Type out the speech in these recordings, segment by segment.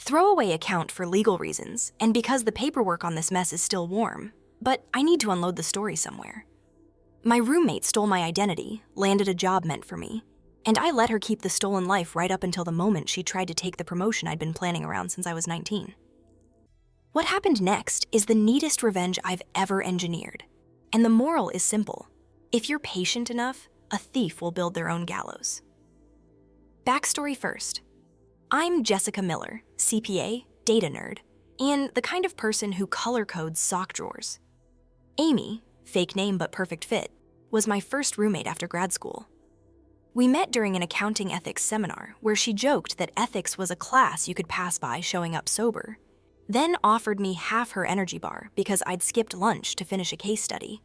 Throwaway account for legal reasons, and because the paperwork on this mess is still warm, but I need to unload the story somewhere. My roommate stole my identity, landed a job meant for me, and I let her keep the stolen life right up until the moment she tried to take the promotion I'd been planning around since I was 19. What happened next is the neatest revenge I've ever engineered, and the moral is simple. If you're patient enough, a thief will build their own gallows. Backstory first. I'm Jessica Miller, CPA, data nerd, and the kind of person who color codes sock drawers. Amy, fake name but perfect fit, was my first roommate after grad school. We met during an accounting ethics seminar where she joked that ethics was a class you could pass by showing up sober, then offered me half her energy bar because I'd skipped lunch to finish a case study.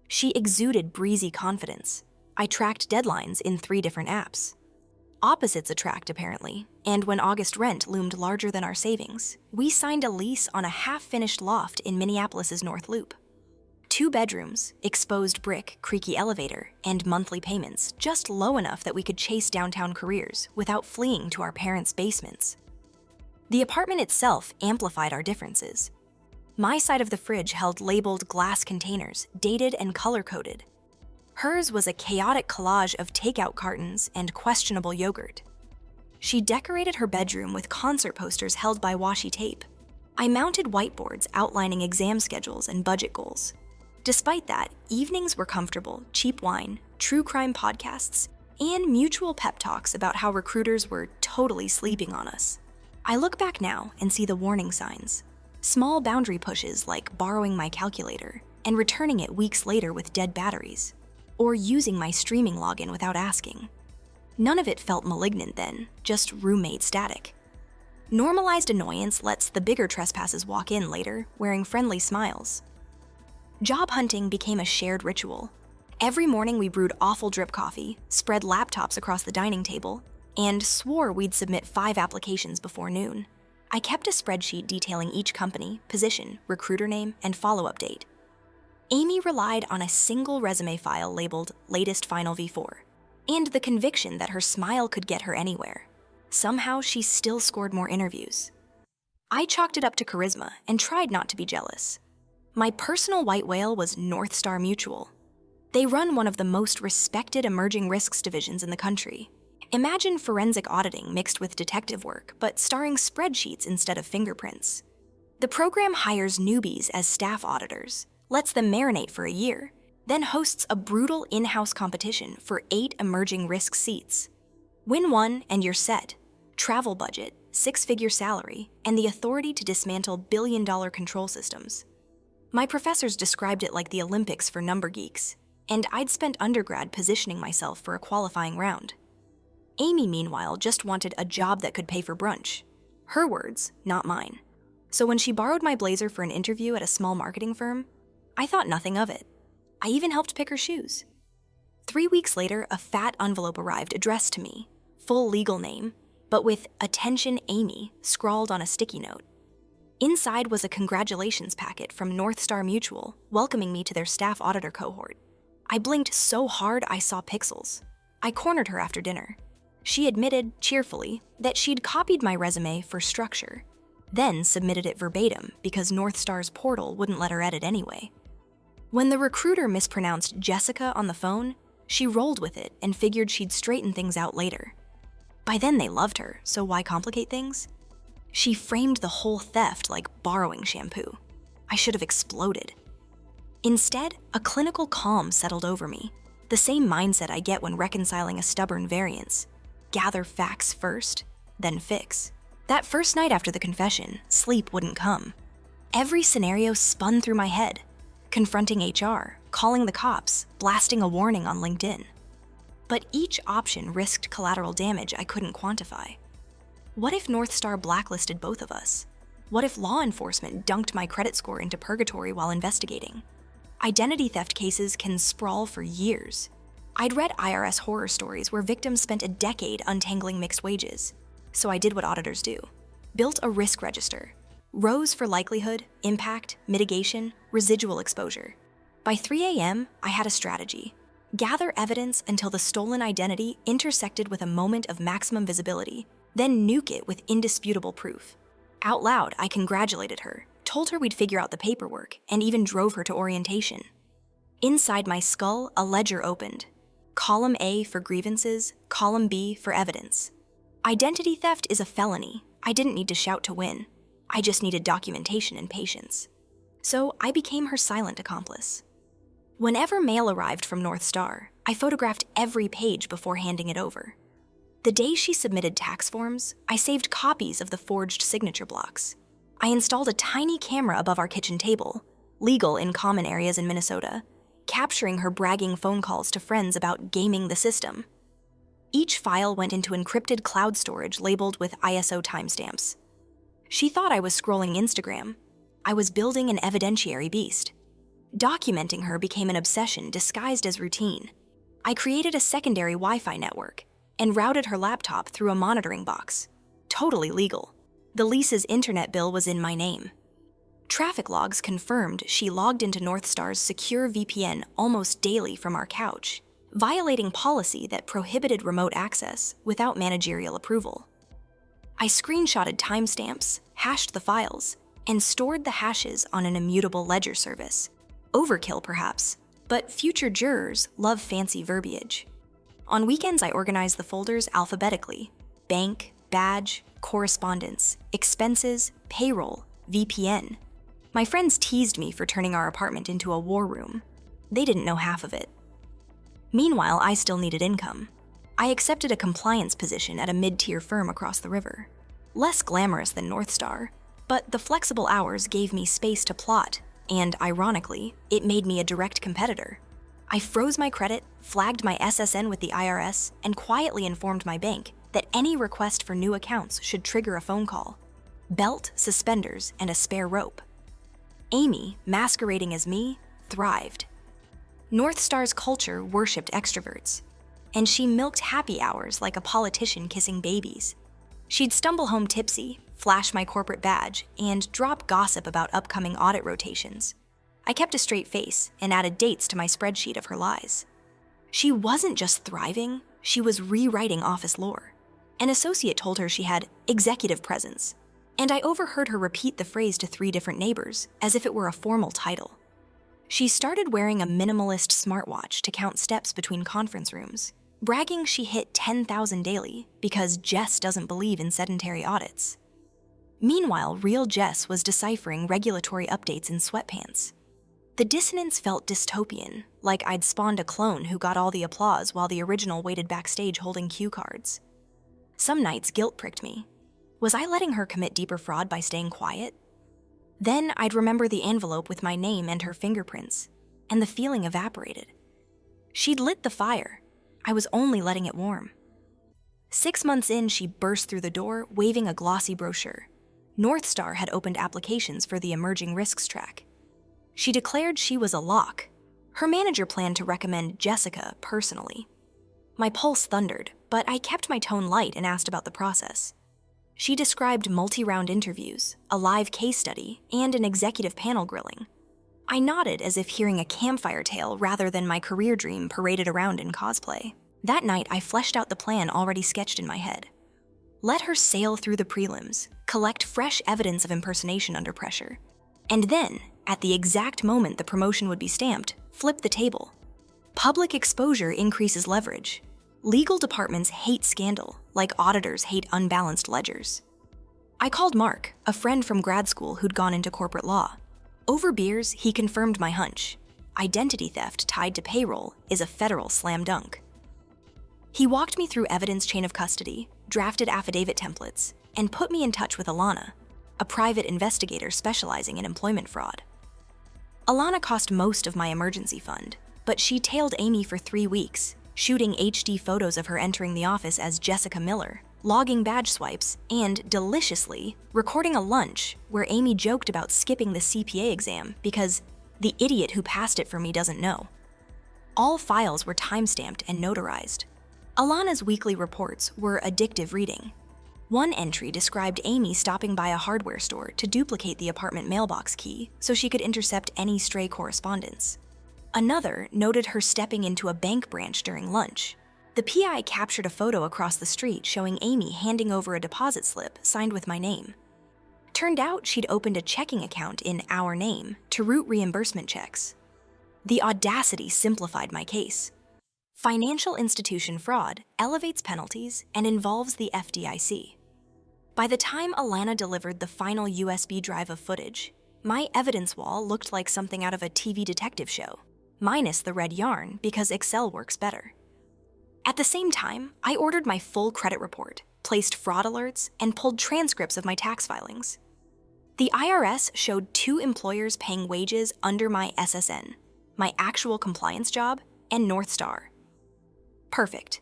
She exuded breezy confidence. I tracked deadlines in 3 different apps. Opposites attract, apparently, and when August rent loomed larger than our savings, we signed a lease on a half-finished loft in Minneapolis's North Loop. 2 bedrooms, exposed brick, creaky elevator, and monthly payments just low enough that we could chase downtown careers without fleeing to our parents' basements. The apartment itself amplified our differences. My side of the fridge held labeled glass containers, dated and color-coded. Hers was a chaotic collage of takeout cartons and questionable yogurt. She decorated her bedroom with concert posters held by washi tape. I mounted whiteboards outlining exam schedules and budget goals. Despite that, evenings were comfortable, cheap wine, true crime podcasts, and mutual pep talks about how recruiters were totally sleeping on us. I look back now and see the warning signs. Small boundary pushes like borrowing my calculator and returning it weeks later with dead batteries, or using my streaming login without asking. None of it felt malignant then, just roommate static. Normalized annoyance lets the bigger trespasses walk in later, wearing friendly smiles. Job hunting became a shared ritual. Every morning we brewed awful drip coffee, spread laptops across the dining table, and swore we'd submit 5 applications before noon. I kept a spreadsheet detailing each company, position, recruiter name, and follow-up date. Amy relied on a single resume file labeled Latest Final V4, and the conviction that her smile could get her anywhere. Somehow, she still scored more interviews. I chalked it up to charisma and tried not to be jealous. My personal white whale was North Star Mutual. They run one of the most respected emerging risks divisions in the country. Imagine forensic auditing mixed with detective work, but starring spreadsheets instead of fingerprints. The program hires newbies as staff auditors, lets them marinate for a year, then hosts a brutal in-house competition for 8 emerging risk seats. Win one and you're set. Travel budget, 6-figure salary, and the authority to dismantle billion-dollar control systems. My professors described it like the Olympics for number geeks, and I'd spent undergrad positioning myself for a qualifying round. Amy, meanwhile, just wanted a job that could pay for brunch. Her words, not mine. So when she borrowed my blazer for an interview at a small marketing firm, I thought nothing of it. I even helped pick her shoes. 3 weeks later, a fat envelope arrived addressed to me, full legal name, but with "Attention Amy" scrawled on a sticky note. Inside was a congratulations packet from North Star Mutual, welcoming me to their staff auditor cohort. I blinked so hard I saw pixels. I cornered her after dinner. She admitted, cheerfully, that she'd copied my resume for structure, then submitted it verbatim because North Star's portal wouldn't let her edit anyway. When the recruiter mispronounced Jessica on the phone, she rolled with it and figured she'd straighten things out later. By then they loved her, so why complicate things? She framed the whole theft like borrowing shampoo. I should have exploded. Instead, a clinical calm settled over me, the same mindset I get when reconciling a stubborn variance. Gather facts first, then fix. That first night after the confession, sleep wouldn't come. Every scenario spun through my head. Confronting HR, calling the cops, blasting a warning on LinkedIn. But each option risked collateral damage I couldn't quantify. What if North Star blacklisted both of us? What if law enforcement dunked my credit score into purgatory while investigating? Identity theft cases can sprawl for years. I'd read IRS horror stories where victims spent a decade untangling mixed wages. So I did what auditors do. Built a risk register. Rows for likelihood, impact, mitigation, residual exposure. By 3 a.m., I had a strategy. Gather evidence until the stolen identity intersected with a moment of maximum visibility, then nuke it with indisputable proof. Out loud, I congratulated her, told her we'd figure out the paperwork, and even drove her to orientation. Inside my skull, a ledger opened. Column A for grievances, column B for evidence. Identity theft is a felony. I didn't need to shout to win. I just needed documentation and patience. So I became her silent accomplice. Whenever mail arrived from North Star, I photographed every page before handing it over. The day she submitted tax forms, I saved copies of the forged signature blocks. I installed a tiny camera above our kitchen table, legal in common areas in Minnesota, capturing her bragging phone calls to friends about gaming the system. Each file went into encrypted cloud storage labeled with ISO timestamps. She thought I was scrolling Instagram. I was building an evidentiary beast. Documenting her became an obsession disguised as routine. I created a secondary Wi-Fi network and routed her laptop through a monitoring box. Totally legal. The lease's internet bill was in my name. Traffic logs confirmed she logged into North Star's secure VPN almost daily from our couch, violating policy that prohibited remote access without managerial approval. I screenshotted timestamps, hashed the files, and stored the hashes on an immutable ledger service. Overkill, perhaps, but future jurors love fancy verbiage. On weekends, I organized the folders alphabetically: bank, badge, correspondence, expenses, payroll, VPN. My friends teased me for turning our apartment into a war room. They didn't know half of it. Meanwhile, I still needed income. I accepted a compliance position at a mid-tier firm across the river. Less glamorous than North Star, but the flexible hours gave me space to plot, and ironically, it made me a direct competitor. I froze my credit, flagged my SSN with the IRS, and quietly informed my bank that any request for new accounts should trigger a phone call. Belt, suspenders, and a spare rope. Amy, masquerading as me, thrived. North Star's culture worshipped extroverts, and she milked happy hours like a politician kissing babies. She'd stumble home tipsy, flash my corporate badge, and drop gossip about upcoming audit rotations. I kept a straight face and added dates to my spreadsheet of her lies. She wasn't just thriving, she was rewriting office lore. An associate told her she had executive presence, and I overheard her repeat the phrase to 3 different neighbors, as if it were a formal title. She started wearing a minimalist smartwatch to count steps between conference rooms, bragging she hit 10,000 daily because Jess doesn't believe in sedentary audits. Meanwhile, real Jess was deciphering regulatory updates in sweatpants. The dissonance felt dystopian, like I'd spawned a clone who got all the applause while the original waited backstage holding cue cards. Some nights guilt pricked me. Was I letting her commit deeper fraud by staying quiet? Then I'd remember the envelope with my name and her fingerprints, and the feeling evaporated. She'd lit the fire. I was only letting it warm. 6 months in, she burst through the door, waving a glossy brochure. North Star had opened applications for the emerging risks track. She declared she was a lock. Her manager planned to recommend Jessica personally. My pulse thundered, but I kept my tone light and asked about the process. She described multi-round interviews, a live case study, and an executive panel grilling. I nodded as if hearing a campfire tale rather than my career dream paraded around in cosplay. That night, I fleshed out the plan already sketched in my head. Let her sail through the prelims, collect fresh evidence of impersonation under pressure, and then, at the exact moment the promotion would be stamped, flip the table. Public exposure increases leverage. Legal departments hate scandal, like auditors hate unbalanced ledgers. I called Mark, a friend from grad school who'd gone into corporate law. Over beers, he confirmed my hunch. Identity theft tied to payroll is a federal slam dunk. He walked me through evidence chain of custody, drafted affidavit templates, and put me in touch with Alana, a private investigator specializing in employment fraud. Alana cost most of my emergency fund, but she tailed Amy for 3 weeks, shooting HD photos of her entering the office as Jessica Miller, logging badge swipes, and, deliciously, recording a lunch where Amy joked about skipping the CPA exam because the idiot who passed it for me doesn't know. All files were timestamped and notarized. Alana's weekly reports were addictive reading. One entry described Amy stopping by a hardware store to duplicate the apartment mailbox key so she could intercept any stray correspondence. Another noted her stepping into a bank branch during lunch. The PI captured a photo across the street showing Amy handing over a deposit slip signed with my name. Turned out she'd opened a checking account in our name to route reimbursement checks. The audacity simplified my case. Financial institution fraud elevates penalties and involves the FDIC. By the time Alana delivered the final USB drive of footage, my evidence wall looked like something out of a TV detective show, minus the red yarn because Excel works better. At the same time, I ordered my full credit report, placed fraud alerts, and pulled transcripts of my tax filings. The IRS showed 2 employers paying wages under my SSN, my actual compliance job, and North Star. Perfect.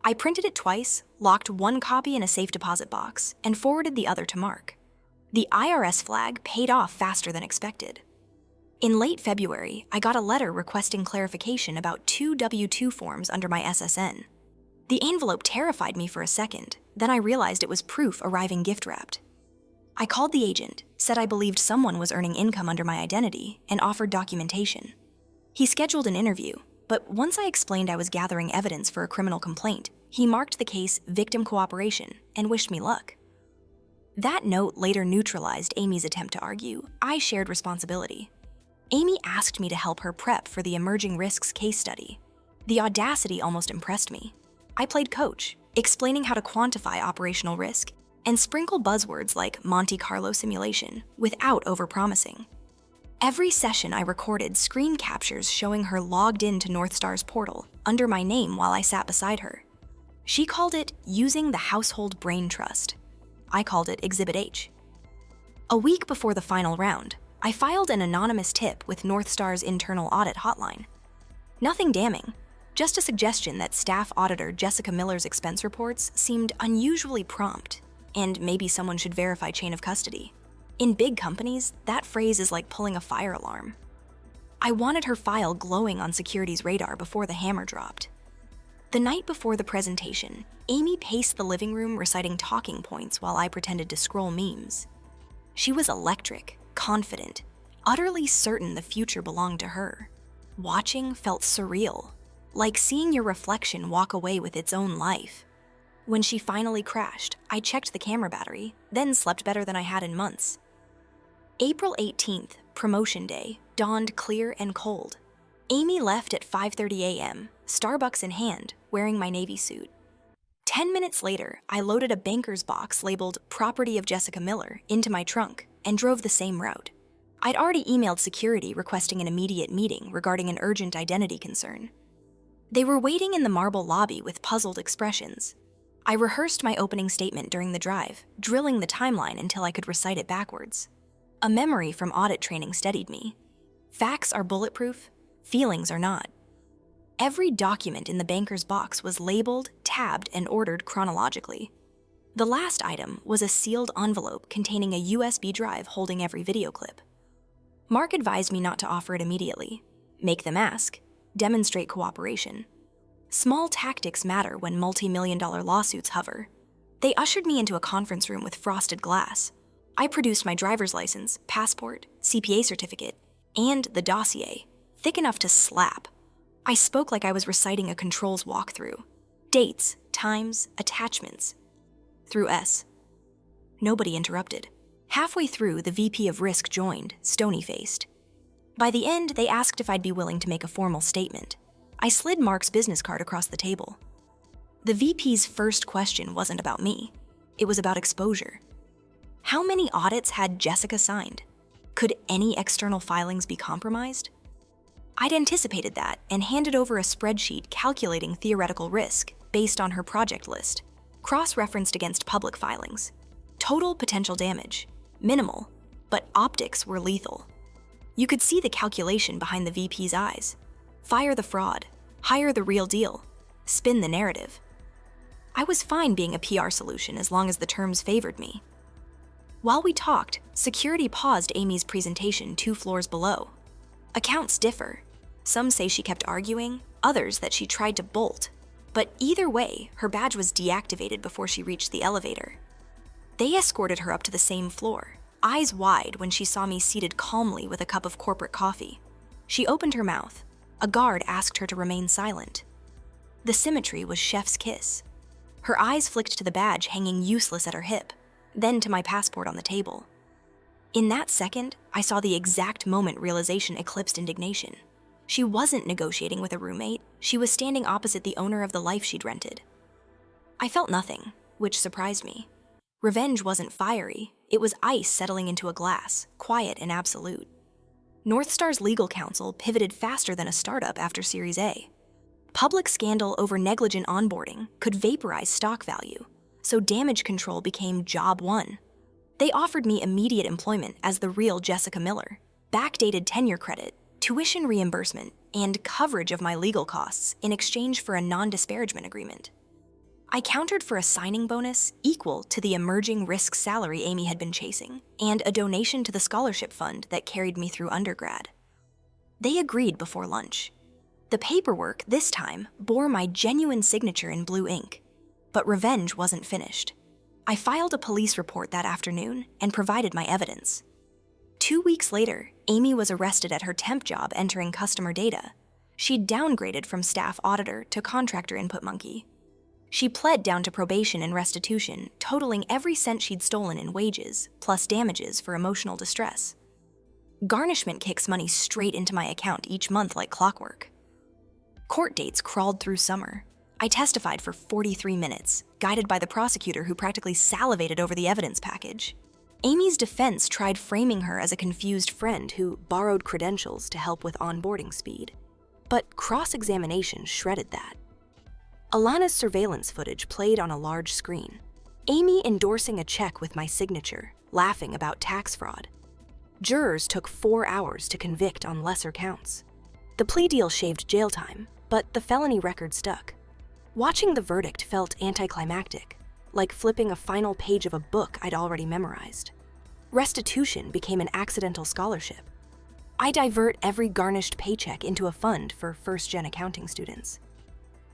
I printed it twice, locked one copy in a safe deposit box, and forwarded the other to Mark. The IRS flag paid off faster than expected. In late February, I got a letter requesting clarification about 2 W-2 forms under my SSN. The envelope terrified me for a second, then I realized it was proof arriving gift-wrapped. I called the agent, said I believed someone was earning income under my identity, and offered documentation. He scheduled an interview, but once I explained I was gathering evidence for a criminal complaint, he marked the case victim cooperation and wished me luck. That note later neutralized Amy's attempt to argue. I shared responsibility. Amy asked me to help her prep for the emerging risks case study. The audacity almost impressed me. I played coach, explaining how to quantify operational risk and sprinkle buzzwords like Monte Carlo simulation without overpromising. Every session I recorded screen captures showing her logged into North Star's portal under my name while I sat beside her. She called it using the household brain trust. I called it Exhibit H. A week before the final round, I filed an anonymous tip with North Star's internal audit hotline. Nothing damning, just a suggestion that staff auditor Jessica Miller's expense reports seemed unusually prompt, and maybe someone should verify chain of custody. In big companies, that phrase is like pulling a fire alarm. I wanted her file glowing on security's radar before the hammer dropped. The night before the presentation, Amy paced the living room reciting talking points while I pretended to scroll memes. She was electric, confident, utterly certain the future belonged to her. Watching felt surreal, like seeing your reflection walk away with its own life. When she finally crashed, I checked the camera battery, then slept better than I had in months. April 18th, promotion day, dawned clear and cold. Amy left at 5:30 a.m., Starbucks in hand, wearing my navy suit. 10 minutes later, I loaded a banker's box labeled Property of Jessica Miller into my trunk and drove the same route. I'd already emailed security requesting an immediate meeting regarding an urgent identity concern. They were waiting in the marble lobby with puzzled expressions. I rehearsed my opening statement during the drive, drilling the timeline until I could recite it backwards. A memory from audit training steadied me. Facts are bulletproof, feelings are not. Every document in the banker's box was labeled, tabbed, and ordered chronologically. The last item was a sealed envelope containing a USB drive holding every video clip. Mark advised me not to offer it immediately. Make them ask. Demonstrate cooperation. Small tactics matter when multi-million-dollar lawsuits hover. They ushered me into a conference room with frosted glass. I produced my driver's license, passport, CPA certificate, and the dossier, thick enough to slap. I spoke like I was reciting a controls walkthrough. Dates, times, attachments. Through S. Nobody interrupted. Halfway through, the VP of Risk joined, stony-faced. By the end, they asked if I'd be willing to make a formal statement. I slid Mark's business card across the table. The VP's first question wasn't about me. It was about exposure. How many audits had Jessica signed? Could any external filings be compromised? I'd anticipated that and handed over a spreadsheet calculating theoretical risk based on her project list, cross-referenced against public filings. Total potential damage. Minimal, but optics were lethal. You could see the calculation behind the VP's eyes. Fire the fraud, hire the real deal, spin the narrative. I was fine being a PR solution as long as the terms favored me. While we talked, security paused Amy's presentation 2 floors below. Accounts differ. Some say she kept arguing, others that she tried to bolt. But either way, her badge was deactivated before she reached the elevator. They escorted her up to the same floor, eyes wide when she saw me seated calmly with a cup of corporate coffee. She opened her mouth. A guard asked her to remain silent. The symmetry was chef's kiss. Her eyes flicked to the badge hanging useless at her hip, then to my passport on the table. In that second, I saw the exact moment realization eclipsed indignation. She wasn't negotiating with a roommate, she was standing opposite the owner of the life she'd rented. I felt nothing, which surprised me. Revenge wasn't fiery, it was ice settling into a glass, quiet and absolute. Northstar's legal counsel pivoted faster than a startup after Series A. Public scandal over negligent onboarding could vaporize stock value, so damage control became job one. They offered me immediate employment as the real Jessica Miller, backdated tenure credit, tuition reimbursement, and coverage of my legal costs in exchange for a non-disparagement agreement. I countered for a signing bonus equal to the emerging risk salary Amy had been chasing, and a donation to the scholarship fund that carried me through undergrad. They agreed before lunch. The paperwork, this time, bore my genuine signature in blue ink. But revenge wasn't finished. I filed a police report that afternoon and provided my evidence. 2 weeks later, Amy was arrested at her temp job entering customer data. She'd downgraded from staff auditor to contractor input monkey. She pled down to probation and restitution, totaling every cent she'd stolen in wages, plus damages for emotional distress. Garnishment kicks money straight into my account each month like clockwork. Court dates crawled through summer. I testified for 43 minutes, guided by the prosecutor who practically salivated over the evidence package. Amy's defense tried framing her as a confused friend who borrowed credentials to help with onboarding speed. But cross-examination shredded that. Alana's surveillance footage played on a large screen. Amy endorsing a check with my signature, laughing about tax fraud. Jurors took 4 hours to convict on lesser counts. The plea deal shaved jail time, but the felony record stuck. Watching the verdict felt anticlimactic, like flipping a final page of a book I'd already memorized. Restitution became an accidental scholarship. I divert every garnished paycheck into a fund for first-gen accounting students.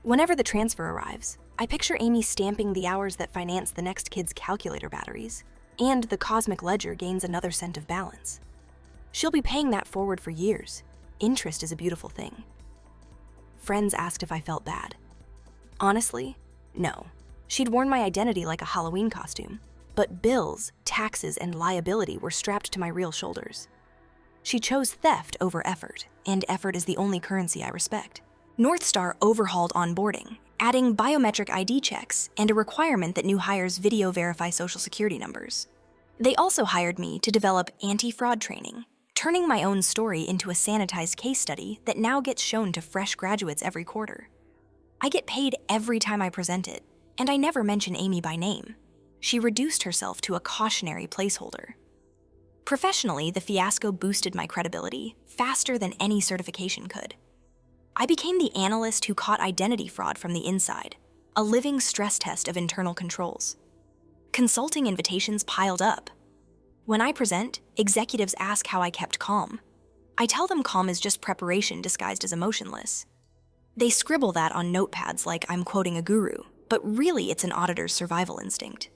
Whenever the transfer arrives, I picture Amy stamping the hours that finance the next kid's calculator batteries, and the cosmic ledger gains another cent of balance. She'll be paying that forward for years. Interest is a beautiful thing. Friends asked if I felt bad. Honestly, no. She'd worn my identity like a Halloween costume, but bills, taxes, and liability were strapped to my real shoulders. She chose theft over effort, and effort is the only currency I respect. Northstar overhauled onboarding, adding biometric ID checks and a requirement that new hires video verify social security numbers. They also hired me to develop anti-fraud training, turning my own story into a sanitized case study that now gets shown to fresh graduates every quarter. I get paid every time I present it, and I never mention Amy by name. She reduced herself to a cautionary placeholder. Professionally, the fiasco boosted my credibility faster than any certification could. I became the analyst who caught identity fraud from the inside, a living stress test of internal controls. Consulting invitations piled up. When I present, executives ask how I kept calm. I tell them calm is just preparation disguised as emotionless. They scribble that on notepads like I'm quoting a guru, but really it's an auditor's survival instinct.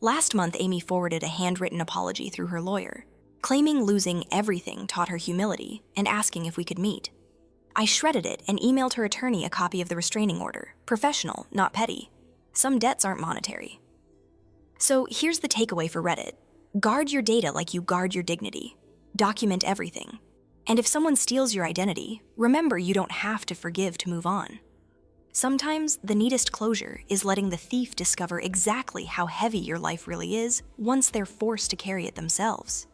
Last month, Amy forwarded a handwritten apology through her lawyer, claiming losing everything taught her humility and asking if we could meet. I shredded it and emailed her attorney a copy of the restraining order, professional, not petty. Some debts aren't monetary. So here's the takeaway for Reddit. Guard your data like you guard your dignity. Document everything. And if someone steals your identity, remember you don't have to forgive to move on. Sometimes the neatest closure is letting the thief discover exactly how heavy your life really is once they're forced to carry it themselves.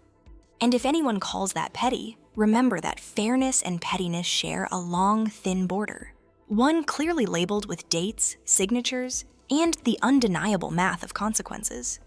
And if anyone calls that petty, remember that fairness and pettiness share a long, thin border. One clearly labeled with dates, signatures, and the undeniable math of consequences.